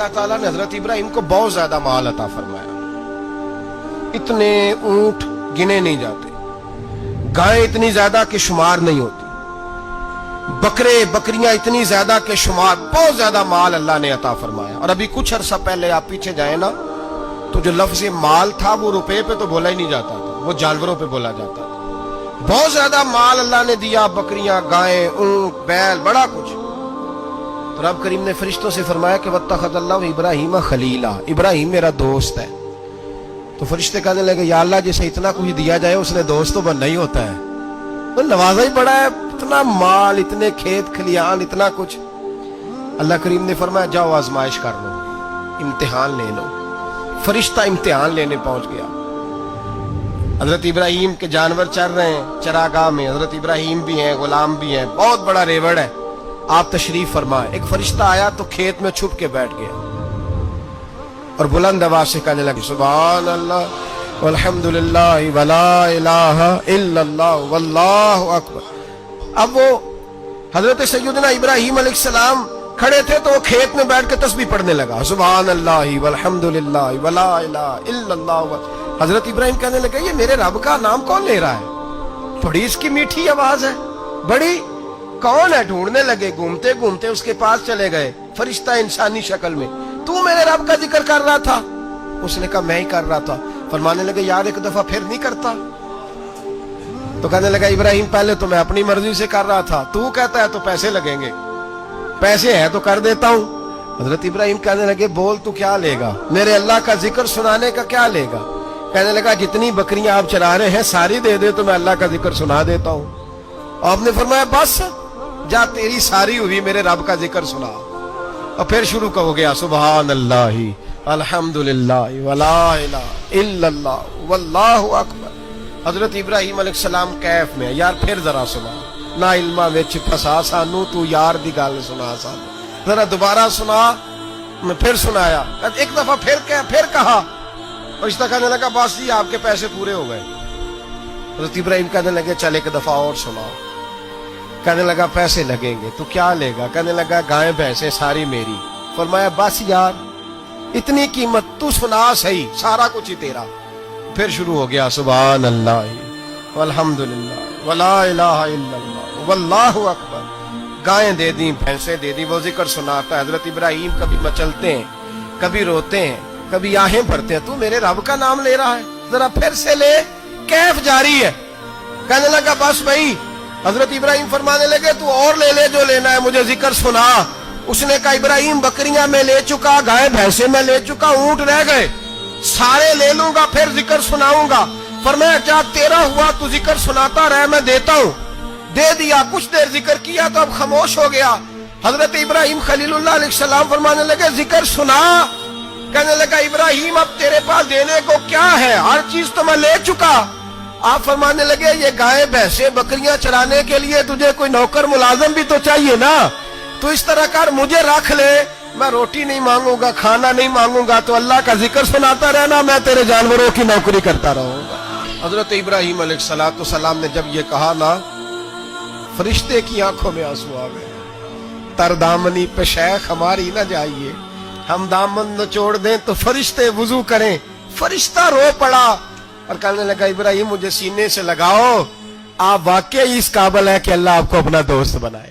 अल्लाह ताला ने हजरत इब्राहिम को बहुत ज्यादा माल अता फरमाया। इतने ऊंट गिने नहीं जाते, गायें इतनी ज्यादा कि शुमार नहीं होती, बकरे बकरियां इतनी ज्यादा कि शुमार, बहुत ज्यादा माल अल्लाह ने अता फरमाया। और अभी कुछ अरसा पहले आप पीछे जाए ना, तो जो लफ्ज़ माल था वो रुपए पे तो बोला ही नहीं जाता था, वो जानवरों पे बोला जाता था। बहुत ज्यादा माल अल्लाह ने दिया, बकरियां, गायें, ऊंट, बैल, बड़ा कुछ। तो रब करीम ने फरिश्तों से फरमाया कि वत्तखज़ल्लाहु इब्राहीम खलीला, इब्राहिम मेरा दोस्त है। तो फरिश्ते कहने लगे या अल्लाह, जिसे इतना कुछ दिया जाए उसने दोस्त तो बनना ही होता है, वो नवाजा ही बड़ा है, इतना माल, इतने खेत खलियान, इतना कुछ। अल्लाह करीम ने फरमाया जाओ आजमाइश कर लो, इम्तिहान ले लो। फरिश्ता इम्तिहान लेने पहुंच गया। हजरत इब्राहिम के जानवर चर रहे हैं चरागाह में, हजरत इब्राहिम भी हैं, गुलाम भी हैं, बहुत बड़ा रेवड़ है। आप तशरीफ फरमाए। एक फरिश्ता आया तो खेत में छुप के बैठ गया और बुलंद आवाज से कहने लगे सुभान अल्लाह वल्हम्दुलिल्लाह वला इलाहा इल्लल्लाह वल्लाहु अकबर। अब वो हजरत सैयदना इब्राहिम अलैहिस्सलाम खड़े थे तो वो खेत में बैठ के तस्बीह पढ़ने लगा, सुभान अल्लाह वल्हम्दुलिल्लाह वला इलाहा इल्लल्लाह। हजरत इब्राहिम कहने लगे ये मेरे रब का नाम कौन ले रहा है, बड़ी इसकी मीठी आवाज है, बड़ी, कौन है? ढूंढने लगे, घूमते घूमते उसके पास चले गए। फरिश्ता इंसानी शक्ल में, तू मेरे रब का जिक्र कर रहा था? उसने कहा मैं ही कर रहा था। फरमाने लगे यार एक दफा फिर नहीं करता? तो कहने लगा इब्राहिम पहले तो मैं अपनी मर्जी से कर रहा था, तू कहता है तो पैसे लगेंगे, पैसे है तो कर देता हूं। हजरत इब्राहिम कहने लगे बोल तू क्या लेगा, मेरे अल्लाह का जिक्र सुनाने का क्या लेगा? कहने लगा जितनी बकरियां आप चरा रहे हैं सारी दे दे तो मैं अल्लाह का जिक्र सुना देता हूं। आपने फरमाया बस जा तेरी सारी हुई, मेरे रब का जिक्र सुना। और फिर शुरू हो गया सुभान अल्लाह अल्हम्दुलिल्लाह वला इलाहा इल्लल्लाह वल्लाहु अकबर। हजरत इब्राहिम अलैहिस्सलाम कैफ में, यार फिर जरा सुना, ना इल्मा विच फसा सानू, तू यार दी गल सुना सानू, जरा दोबारा सुना। मैं फिर सुनाया, एक दफा फिर कहा, और इस तरह कहने लगा बस जी आपके पैसे पूरे हो गए। हजरत इब्राहिम कहने लगे चल एक दफा और सुनाओ। कहने लगा पैसे लगेंगे, तो क्या लेगा? कहने लगा गायें भैंसें सारी मेरी। फरमाया बस यार इतनी कीमत, तू सुना सही, सारा कुछ ही तेरा। फिर शुरू हो गया सुभान अल्लाह वल्हम्दुलिल्लाह वला इलाहा इल्लल्लाह वल्लाहु अकबर। गायें दे दी, भैंसें दे दी, वो जिक्र सुनाता है। हजरत इब्राहिम कभी मचलते हैं, कभी रोते हैं, कभी आहें भरते हैं, तू मेरे रब का नाम ले रहा है, जरा फिर से ले। कैफ जारी है। कहने लगा बस भाई। हजरत इब्राहिम फरमाने लगे तू और ले ले जो लेना है, मुझे जिक्र सुना। उसने कहा इब्राहिम बकरियां मैं ले चुका, गाय भैंसे मैं ले चुका, ऊंट रह गए, सारे ले लूंगा फिर जिक्र सुनाऊंगा। फरमाया क्या तेरा हुआ, तू जिक्र सुनाता रह, मैं देता हूं। दे दिया, कुछ देर जिक्र किया तो अब खामोश हो गया। हजरत इब्राहिम खलीलुल्लाह अलैहिस्सलाम फरमाने लगे जिक्र सुना। कहने लगा इब्राहिम अब तेरे पास देने को क्या है, हर चीज तो मैं ले चुका। आप फरमाने लगे ये गाय भैंसे बकरियां चराने के लिए तुझे कोई नौकर मुलाजिम भी तो चाहिए ना, तो इस तरह कर मुझे रख ले, मैं रोटी नहीं मांगूंगा, खाना नहीं मांगूंगा, तो अल्लाह का जिक्र सुनाता रहना, मैं तेरे जानवरों की नौकरी करता रहूंगा। हजरत इब्राहिम अलैहिस्सलाम ने जब ये कहा ना, फरिश्ते की आंखों में आंसू आ गए। तरदामनी पे शेख हमारी ना जाइए, हम दामन निचोड़ दें तो फरिश्ते वुजू करें। फरिश्ता रो पड़ा और कहने लगा इब्राहिम मुझे सीने से लगाओ, आप वाकई इस काबिल है कि अल्लाह आपको अपना दोस्त बनाए।